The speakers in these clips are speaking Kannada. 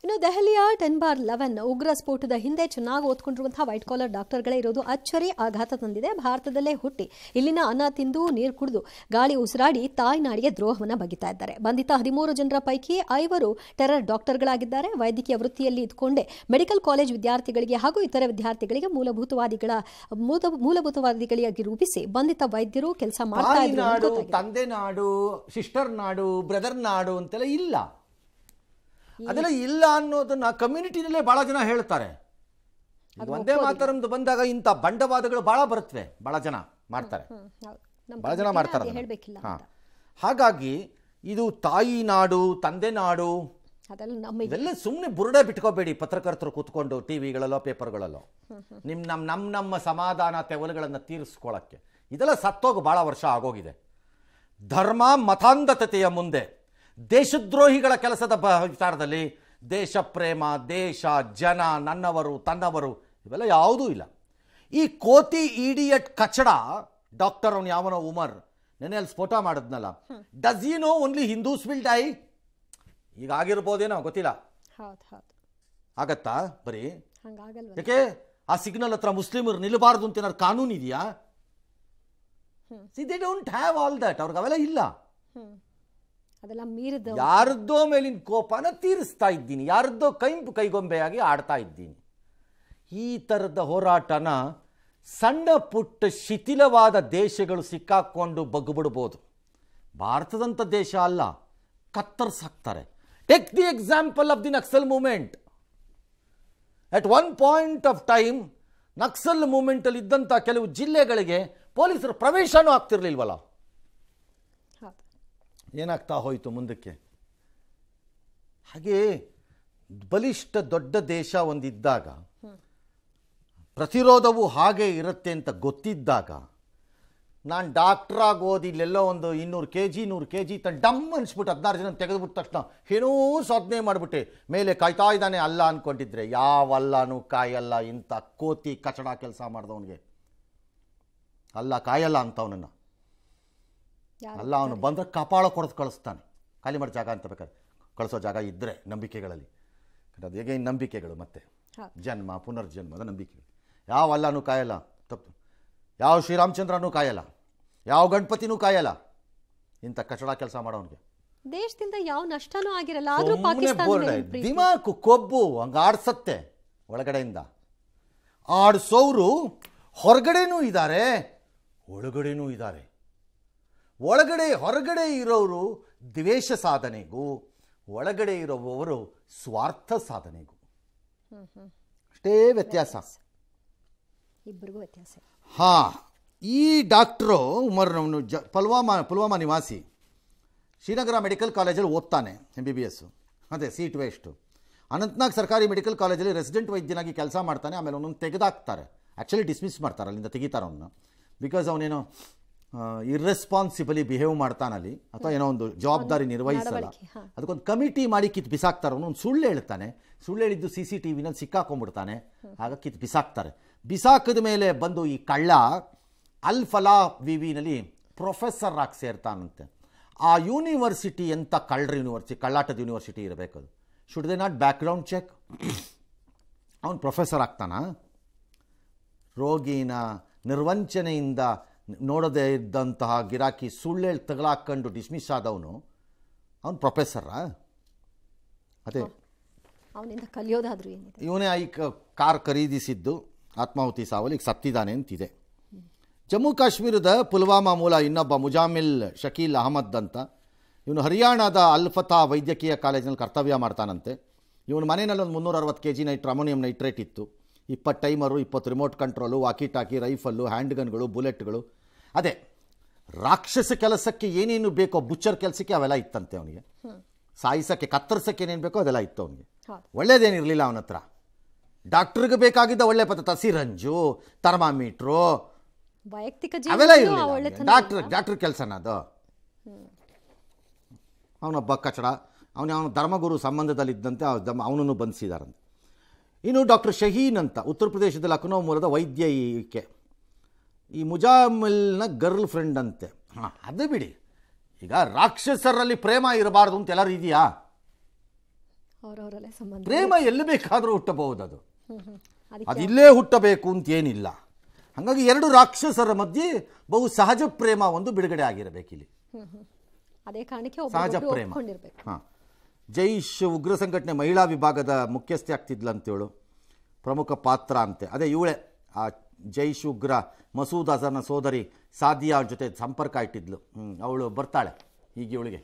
ಇನ್ನು ದೆಹಲಿಯ 10/11 ಉಗ್ರ ಸ್ಫೋಟದ ಹಿಂದೆ ಚೆನ್ನಾಗಿ ಓದ್ಕೊಂಡಿರುವಂತಹ ವೈಟ್ ಕಾಲರ್ ಡಾಕ್ಟರ್ಗಳೇ ಇರೋದು ಅಚ್ಚರಿ ಆಘಾತ ತಂದಿದೆ. ಭಾರತದಲ್ಲೇ ಹುಟ್ಟಿ ಇಲ್ಲಿನ ಅನ್ನ ತಿಂದು ನೀರು ಕುಡಿದು ಗಾಳಿ ಉಸಿರಾಡಿ ತಾಯ್ನಾಡಿಗೆ ದ್ರೋಹವನ್ನು ಬಗಿತಾ ಇದ್ದಾರೆ. ಬಂಧಿತ 13 ಜನರ ಪೈಕಿ 5 ಟೆರರ್ ಡಾಕ್ಟರ್ಗಳಾಗಿದ್ದಾರೆ. ವೈದ್ಯಕೀಯ ವೃತ್ತಿಯಲ್ಲಿ ಇದ್ದುಕೊಂಡೇ ಮೆಡಿಕಲ್ ಕಾಲೇಜ್ ವಿದ್ಯಾರ್ಥಿಗಳಿಗೆ ಹಾಗೂ ಇತರೆ ವಿದ್ಯಾರ್ಥಿಗಳಿಗೆ ಮೂಲಭೂತವಾದಿಗಳಾಗಿ ರೂಪಿಸಿ ಬಂಧಿತ ವೈದ್ಯರು ಕೆಲಸ ಮಾಡ್ತಾ ಇದ್ದಾರೆ. ತಂದೆ ನಾಡು, ಸಿಸ್ಟರ್ ನಾಡು, ಬ್ರದರ್ ನಾಡು ಅಂತೆಲ್ಲ ಇಲ್ಲ. ಅದೆಲ್ಲ ಇಲ್ಲ ಅನ್ನೋದನ್ನ ಕಮ್ಯುನಿಟಿನಲ್ಲೇ ಬಹಳ ಜನ ಹೇಳ್ತಾರೆ. ಒಂದೇ ಮಾತರಂದು ಬಂದಾಗ ಇಂಥ ಬಂಡವಾದಗಳು ಬಹಳ ಬರುತ್ತವೆ, ಬಹಳ ಜನ ಮಾಡ್ತಾರೆ, ಬಹಳ ಜನ ಮಾಡ್ತಾರೆ. ಹಾಗಾಗಿ ಇದು ತಾಯಿ ನಾಡು, ತಂದೆ ನಾಡು ಇವೆಲ್ಲ ಸುಮ್ಮನೆ ಬುರುಡೆ ಬಿಟ್ಕೋಬೇಡಿ. ಪತ್ರಕರ್ತರು ಕೂತ್ಕೊಂಡು ಟಿವಿಗಳಲ್ಲೋ ಪೇಪರ್ಗಳಲ್ಲೋ ನಮ್ಮ ಸಮಾಧಾನ ತೆವಲುಗಳನ್ನು ತೀರಿಸ್ಕೊಳ್ಳೋಕ್ಕೆ ಇದೆಲ್ಲ ಸತ್ತೋಗಿ ಬಹಳ ವರ್ಷ ಆಗೋಗಿದೆ. ಧರ್ಮ ಮತಾಂಧತೆಯ ಮುಂದೆ ದೇಶದ್ರೋಹಿಗಳ ಕೆಲಸದ ವಿಚಾರದಲ್ಲಿ ದೇಶ ಪ್ರೇಮ, ದೇಶ, ಜನ, ನನ್ನವರು, ತನ್ನವರು ಇವೆಲ್ಲ ಯಾವುದೂ ಇಲ್ಲ. ಈ ಕೋತಿ ಈಡಿಯಟ್ ಕಚಡ ಡಾಕ್ಟರ್ ಅವನು ಯಾವನೋ ಉಮರ್ ನೆನೆ ಅಲ್ಲಿ ಸ್ಫೋಟ ಮಾಡಿದ್ನಲ್ಲ, does you know only Hindus will die? ಈಗ ಆಗಿರ್ಬೋದೇನೋ ಗೊತ್ತಿಲ್ಲ. ಆಗತ್ತಾ? ಬರೀ ಯಾಕೆ ಆ ಸಿಗ್ನಲ್ ಹತ್ರ ಮುಸ್ಲಿಮರು ನಿಲ್ಲಬಾರ್ದು ಅಂತ ಏನಾದ್ರು ಕಾನೂನು ಇದೆಯಾ? They don't have all that. ಅವ್ರಿಗೆ ಅವೆಲ್ಲ ಇಲ್ಲ. ಯಾರದ್ದೋ ಮೇಲಿನ ಕೋಪನ ತೀರಿಸ್ತಾ ಇದ್ದೀನಿ, ಯಾರದ್ದೋ ಕೈಗೊಂಬೆಯಾಗಿ ಆಡ್ತಾ ಇದ್ದೀನಿ. ಈ ಥರದ ಹೋರಾಟನ ಸಣ್ಣ ಪುಟ್ಟ ಶಿಥಿಲವಾದ ದೇಶಗಳು ಸಿಕ್ಕಾಕೊಂಡು ಬಗ್ಗುಬಿಡ್ಬೋದು. ಭಾರತದಂಥ ದೇಶ ಅಲ್ಲ, ಕತ್ತರಿಸಾಕ್ತಾರೆ. Take the example of the Naxal movement. At one point of time Naxal ಮೂವ್ಮೆಂಟಲ್ಲಿ ಇದ್ದಂಥ ಕೆಲವು ಜಿಲ್ಲೆಗಳಿಗೆ ಪೊಲೀಸರು ಪ್ರವೇಶನೂ ಆಗ್ತಿರ್ಲಿಲ್ವಲ್ಲ. ಏನಾಗ್ತಾ ಹೋಯಿತು ಮುಂದಕ್ಕೆ? ಹಾಗೆ ಬಲಿಷ್ಠ ದೊಡ್ಡ ದೇಶ ಒಂದಿದ್ದಾಗ, ಪ್ರತಿರೋಧವು ಹಾಗೆ ಇರುತ್ತೆ ಅಂತ ಗೊತ್ತಿದ್ದಾಗ, ನಾನು ಡಾಕ್ಟ್ರಾಗಿ ಓದಿ ಇಲ್ಲೆಲ್ಲೋ ಒಂದು 200 kg 100 kg ಡಮ್ ಅನಿಸ್ಬಿಟ್ಟು 16 ಜನ ತೆಗೆದುಬಿಟ್ಟ ತಕ್ಷಣ ಏನೋ ಸಾಧನೆ ಮಾಡಿಬಿಟ್ಟೆ ಮೇಲೆ ಕಾಯ್ತಾ ಇದ್ದಾನೆ ಅಲ್ಲ ಅಂದ್ಕೊಂಡಿದ್ರೆ ಯಾವಲ್ಲನೂ ಕಾಯಲ್ಲ. ಇಂಥ ಕೋತಿ ಕಚಡ ಕೆಲಸ ಮಾಡಿದವನಿಗೆ ಅಲ್ಲ ಕಾಯಲ್ಲ ಅಂತವನನ್ನು ಅಲ್ಲ, ಅವನು ಬಂದರೆ ಕಪಾಳ ಕೊರೆದು ಕಳಿಸ್ತಾನೆ. ಖಾಲಿ ಮಾಡಿ ಜಾಗ ಅಂತ ಬೇಕಾದ್ರೆ ಕಳಿಸೋ ಜಾಗ ಇದ್ದರೆ ನಂಬಿಕೆಗಳಲ್ಲಿ. ಅದು ಹೇಗೆ ನಂಬಿಕೆಗಳು ಮತ್ತೆ ಜನ್ಮ ಪುನರ್ಜನ್ಮದ ನಂಬಿಕೆಗಳು. ಯಾವ ಅಲ್ಲನೂ ಕಾಯಲ್ಲ, ತಪ್ಪು. ಯಾವ ಶ್ರೀರಾಮಚಂದ್ರನೂ ಕಾಯಲ್ಲ, ಯಾವ ಗಣಪತಿನೂ ಕಾಯಲ್ಲ. ಇಂಥ ಕಚಡ ಕೆಲಸ ಮಾಡೋನಿಗೆ ದೇಶದಿಂದ ಯಾವ ನಷ್ಟನೂ ಆಗಿರಲ್ಲ. ದಿಮಾಕು ಕೊಬ್ಬು ಹಂಗೆ ಆಡ್ಸತ್ತೆ. ಒಳಗಡೆಯಿಂದ ಆಡಿಸೋರು ಹೊರಗಡೆನೂ ಇದ್ದಾರೆ, ಒಳಗಡೆನೂ ಇದ್ದಾರೆ. ಹೊರಗಡೆ ಇರೋರು ದ್ವೇಷ ಸಾಧನೆಗೂ, ಒಳಗಡೆ ಇರೋವರು ಸ್ವಾರ್ಥ ಸಾಧನೆಗೂ ಅಷ್ಟೇ ವ್ಯತ್ಯಾಸ. ಇಬ್ಬರಿಗೂ ವ್ಯತ್ಯಾಸ. ಈ ಡಾಕ್ಟ್ರು ಉಮರ್ನವನು ಪುಲ್ವಾಮಾ ನಿವಾಸಿ, ಶ್ರೀನಗರ ಮೆಡಿಕಲ್ ಕಾಲೇಜಲ್ಲಿ ಓದ್ತಾನೆ MBBS. ಅದೇ ಸೀಟ್ ವೇಸ್ಟು. ಅನಂತನಾಗ್ ಸರ್ಕಾರಿ ಮೆಡಿಕಲ್ ಕಾಲೇಜಲ್ಲಿ ರೆಸಿಡೆಂಟ್ ವೈದ್ಯನಾಗಿ ಕೆಲಸ ಮಾಡ್ತಾನೆ. ಆಮೇಲೆ ಅವನನ್ನು ತೆಗೆದಾಕ್ತಾರೆ. ಆ್ಯಕ್ಚುಲಿ ಡಿಸ್ಮಿಸ್ ಮಾಡ್ತಾರೆ, ಅಲ್ಲಿಂದ ತೆಗಿತಾರೆ ಅವನ್ನ. ಬಿಕಾಸ್ ಅವನೇನೋ ಇರ್ರೆಸ್ಪಾನ್ಸಿಬಲಿ ಬಿಹೇವ್ ಮಾಡ್ತಾನಲ್ಲಿ, ಅಥವಾ ಏನೋ ಒಂದು ಜವಾಬ್ದಾರಿ ನಿರ್ವಹಿಸಲ್ಲ. ಅದಕ್ಕೊಂದು ಕಮಿಟಿ ಮಾಡಿ ಕಿತ್ತು ಬಿಸಾಕ್ತಾರೆ. ಅವನು ಒಂದು ಸುಳ್ಳು ಹೇಳ್ತಾನೆ, ಸುಳ್ಳು ಹೇಳಿದ್ದು CCTVನಲ್ಲಿ ಸಿಕ್ಕಾಕೊಂಡ್ಬಿಡ್ತಾನೆ. ಆಗ ಕಿತ್ತು ಬಿಸಾಕ್ತಾರೆ. ಬಿಸಾಕಿದ ಮೇಲೆ ಬಂದು ಈ ಕಳ್ಳ ಅಲ್-ಫಲಾ ವಿವಿನಲ್ಲಿ ಪ್ರೊಫೆಸರ್ ಆಗಿ ಸೇರ್ತಾನಂತೆ. ಆ ಯೂನಿವರ್ಸಿಟಿ ಎಂಥ ಕಳ್ಳರ ಯೂನಿವರ್ಸಿಟಿ, ಕಳ್ಳಾಟದ ಯೂನಿವರ್ಸಿಟಿ ಇರಬೇಕು. ಅದು should they not background check? ಅವನು ಪ್ರೊಫೆಸರ್ ಆಗ್ತಾನ? ರೋಗಿನ ನಿರ್ವಂಚನೆಯಿಂದ ನೋಡದೇ ಇದ್ದಂತಹ ಗಿರಾಕಿ ಸುಳ್ಳೇಳಿ ತಗಲಾಕೊಂಡು ಡಿಸ್ಮಿಸ್ ಆದವನು ಅವನು ಪ್ರೊಫೆಸರಾ? ಅದೇ ಅವನಿಂದ ಕಲಿಯೋದಾದ್ರೂ ಏನಿದೆ. ಇವನೇ ಈ ಕಾರ್ ಖರೀದಿಸಿದ್ದು ಆತ್ಮಾಹುತಿ ಸಾವಲ್ಲಿ ಈಗ ಸತ್ತಿದ್ದಾನೆ ಅಂತಿದೆ. ಜಮ್ಮು ಕಾಶ್ಮೀರದ ಪುಲ್ವಾಮಾ ಮೂಲ ಇನ್ನೊಬ್ಬ ಮುಜಾಮಿಲ್ ಶಕೀಲ್ ಅಹಮದ್ ಅಂತ, ಇವನು ಹರಿಯಾಣದ ಅಲ್-ಫತಾ ವೈದ್ಯಕೀಯ ಕಾಲೇಜಿನಲ್ಲಿ ಕರ್ತವ್ಯ ಮಾಡ್ತಾನಂತೆ. ಇವನು ಮನೆಯಲ್ಲಿ ಒಂದು 360 kg ಅಮೋನಿಯಂ ನೈಟ್ರೇಟ್ ಇತ್ತು. 20 timer, 20 remote control, walkie talkie, rifle, hand ಗನ್ಗಳು, ಬುಲೆಟ್ಗಳು. ಅದೇ ರಾಕ್ಷಸ ಕೆಲಸಕ್ಕೆ ಏನೇನು ಬೇಕೋ, ಬುಚ್ಚರ್ ಕೆಲಸಕ್ಕೆ ಅವೆಲ್ಲ ಇತ್ತಂತೆ ಅವನಿಗೆ. ಸಾಯಿಸೋಕ್ಕೆ, ಕತ್ತರಿಸೋಕ್ಕೆ ಏನೇನು ಬೇಕೋ ಅದೆಲ್ಲ ಇತ್ತು ಅವನಿಗೆ. ಒಳ್ಳೇದೇನಿರಲಿಲ್ಲ ಅವನ ಹತ್ರ. ಡಾಕ್ಟ್ರಿಗೆ ಬೇಕಾಗಿದ್ದ ಒಳ್ಳೆ ಪದ್ಧತಿ, ಸಿರಂಜು, ಥರ್ಮಾಮೀಟ್ರು ಅವೆಲ್ಲ ಇರಲಿಲ್ಲ. ಡಾಕ್ಟ್ರ್ ಕೆಲಸನ ಅದು. ಅವನೊಬ್ಬ ಕಚಡ. ಅವನ ಧರ್ಮಗುರು ಸಂಬಂಧದಲ್ಲಿದ್ದಂತೆ ಅವನನ್ನು ಬಂಧಿಸಿದಾರಂತೆ. ಇನ್ನು ಡಾಕ್ಟರ್ ಶಹೀನ್ ಅಂತ ಉತ್ತರ ಪ್ರದೇಶದ ಲಕ್ನೋ ಮೂಲದ ವೈದ್ಯ. ಈಕೆ ಈ ಮುಜಾಮಿಲ್ನ ಗರ್ಲ್ ಫ್ರೆಂಡ್ ಅಂತೆ. ಅದು ಬಿಡಿ, ಈಗ ರಾಕ್ಷಸರಲ್ಲಿ ಪ್ರೇಮ ಇರಬಾರ್ದು ಅಂತ ಎಲ್ಲರೂ ಇದೆಯಾ? ಅವರವರಲ್ಲೇ ಸಂಬಂಧ. ಪ್ರೇಮ ಎಲ್ಲಿ ಬೇಕಾದರೂ ಹುಟ್ಟಬಹುದು, ಅದು ಅದಕ್ಕೆ ಅದಿಲ್ಲೇ ಹುಟ್ಟಬೇಕು ಅಂತ ಏನಿಲ್ಲ. ಹಾಗಾಗಿ ಎರಡು ರಾಕ್ಷಸರ ಮಧ್ಯೆ ಬಹು ಸಹಜ ಪ್ರೇಮ ಒಂದು ಬಿಡುಗಡೆ ಆಗಿರಬೇಕಿಲ್ಲಿ. ಅದೇ ಕಾರಣಕ್ಕೆ ಸಹಜ ಒಬ್ಬೊಬ್ರು ಪ್ರೇಮ. ಒಪ್ಕೊಂಡಿರ್ಬೇಕು. ಹಾಂ, ಜೈಷ್ ಉಗ್ರ ಸಂಘಟನೆ ಮಹಿಳಾ ವಿಭಾಗದ ಮುಖ್ಯಸ್ಥೆ ಆಗ್ತಿದ್ಲಂತೇಳು, ಪ್ರಮುಖ ಪಾತ್ರ ಅಂತೆ. ಅದೇ ಇವಳೆ ಆ ಜೈಷ್ ಉಗ್ರ ಮಸೂದ್ ಅಜರ್ನ ಸೋದರಿ ಸಾದಿಯಾ ಅವ್ರ ಜೊತೆ ಸಂಪರ್ಕ ಇಟ್ಟಿದ್ಲು. ಅವಳು ಬರ್ತಾಳೆ ಈಗ ಇವಳಿಗೆ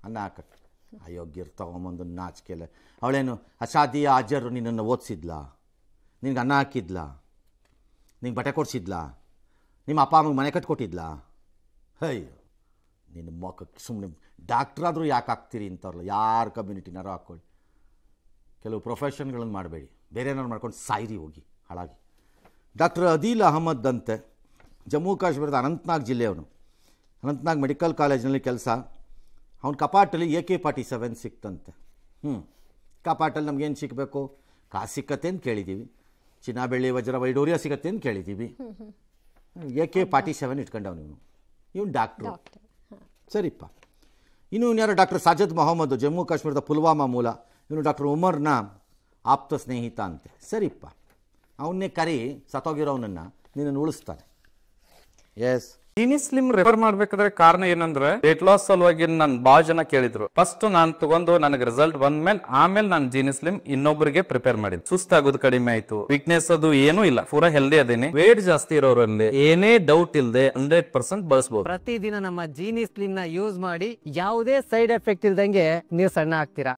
ಅನ್ನ ಹಾಕಕ್ಕೆ. ಅಯೋಗ್ಯರು ತಗೊಂಬಂದು ನಾಚಿಕೆಲ್ಲ. ಅವಳೇನು ಆ ಸಾದಿಯಾ ಅಜರ್ ನಿನ್ನನ್ನು ಓದಿಸಿದ್ಲಾ, ನಿನ್ಗೆ ಅನ್ನ ಹಾಕಿದ್ಲಾ, ನಿಂಗೆ ಬಟ್ಟೆ ಕೊಡಿಸಿದ್ಲಾ, ನಿಮ್ಮ ಅಪ್ಪ ಅಮ್ಮಗೆ ಮನೆ ಕಟ್ಕೊಟ್ಟಿದ್ಲಾ? ಅಯ್ಯೋ ನಿನ್ನ ಮಕ್ಕಕ್ಕೆ ಸುಮ್ಮನೆ ಡಾಕ್ಟ್ರಾದರೂ ಯಾಕೆ ಹಾಕ್ತೀರಿ ಇಂಥವ್ರಲ್ಲ. ಯಾರು ಕಮ್ಯುನಿಟಿನಾರು ಹಾಕ್ಕೊಳ್ಳಿ, ಕೆಲವು ಪ್ರೊಫೆಷನ್ಗಳನ್ನು ಮಾಡಬೇಡಿ, ಬೇರೆ ಏನಾರು ಮಾಡ್ಕೊಂಡು ಸಾಯಿರಿ ಹೋಗಿ ಹಾಳಾಗಿ. ಡಾಕ್ಟರ್ ಅದೀಲ್ ಅಹಮದ್ ಅಂತೆ, ಜಮ್ಮು ಕಾಶ್ಮೀರದ ಅನಂತನಾಗ್ ಜಿಲ್ಲೆಯವನು. ಅನಂತನಾಗ್ ಮೆಡಿಕಲ್ ಕಾಲೇಜಿನಲ್ಲಿ ಕೆಲಸ. ಅವ್ನ ಕಪಾಟಲ್ಲಿ AK-47 ಸಿಕ್ತಂತೆ. ಕಪಾಟಲ್ಲಿ ನಮಗೇನು ಸಿಕ್ಕಬೇಕು? ಕಾಸು ಸಿಕ್ಕತ್ತೆ ಅಂತ ಕೇಳಿದ್ದೀವಿ, ಚಿನ್ನ ಬೆಳ್ಳಿ ವಜ್ರ ವೈಡೂರ್ಯ ಸಿಗತ್ತೆ ಅಂತ ಕೇಳಿದ್ದೀವಿ. AK-47 ಇಟ್ಕೊಂಡವ್ ಇವನು ಡಾಕ್ಟ್ರು. ಸರಿಪ್ಪ. ಇನ್ನು ಯಾರು ಡಾಕ್ಟರ್ ಸಾಜದ್ ಮೊಹಮ್ಮದ್, ಜಮ್ಮು ಕಾಶ್ಮೀರದ ಪುಲ್ವಾಮಾ ಮೂಲ. ಇವನು ಡಾಕ್ಟರ್ ಉಮರ್ನ ಆಪ್ತ ಸ್ನೇಹಿತ ಅಂತೆ. ಸರಿಪ್ಪ, ಅವನ್ನೇ ಕರಿ, ಸತ್ತೋಗಿರೋವನನ್ನು ನಿನ್ನನ್ನು ಉಳಿಸ್ತಾನೆ. ಎಸ್, ಜೀನಿ ಸ್ಲಿಮ್ ರೆಫರ್ ಮಾಡ್ಬೇಕಾದ್ರೆ ಕಾರಣ ಏನಂದ್ರೆ ವೇಟ್ ಲಾಸ್ ಸಲುವಾಗಿ ನನ್ ಬಾಳ ಜನ ಕೇಳಿದ್ರು. ಫಸ್ಟ್ ನಾನ್ ತಗೊಂಡು ನನಗೆ ರಿಸಲ್ಟ್ ಬಂದ್ಮೇಲೆ ಆಮೇಲೆ ನಾನು ಜೀನಿ ಸ್ಲಿಮ್ ಇನ್ನೊಬ್ಬರಿಗೆ ಪ್ರಿಪೇರ್ ಮಾಡಿದ್ದೆ. ಸುಸ್ತಾಗೋದು ಕಡಿಮೆ ಆಯ್ತು, ವೀಕ್ನೆಸ್ ಅದು ಏನೂ ಇಲ್ಲ, ಪೂರಾ ಹೆಲ್ದಿ ಅದೇನಿ. ವೇಟ್ ಜಾಸ್ತಿ ಇರೋರಲ್ಲಿ ಏನೇ ಡೌಟ್ ಇಲ್ಲದೆ 100% ಬಳಸಬಹುದು. ಪ್ರತಿದಿನ ನಮ್ಮ ಜೀನಿ ಸ್ಲಿಮ್ ನ ಯೂಸ್ ಮಾಡಿ ಯಾವುದೇ ಸೈಡ್ ಎಫೆಕ್ಟ್ ಇಲ್ದಂಗೆ ನೀವು ಸಣ್ಣ ಆಗ್ತೀರಾ.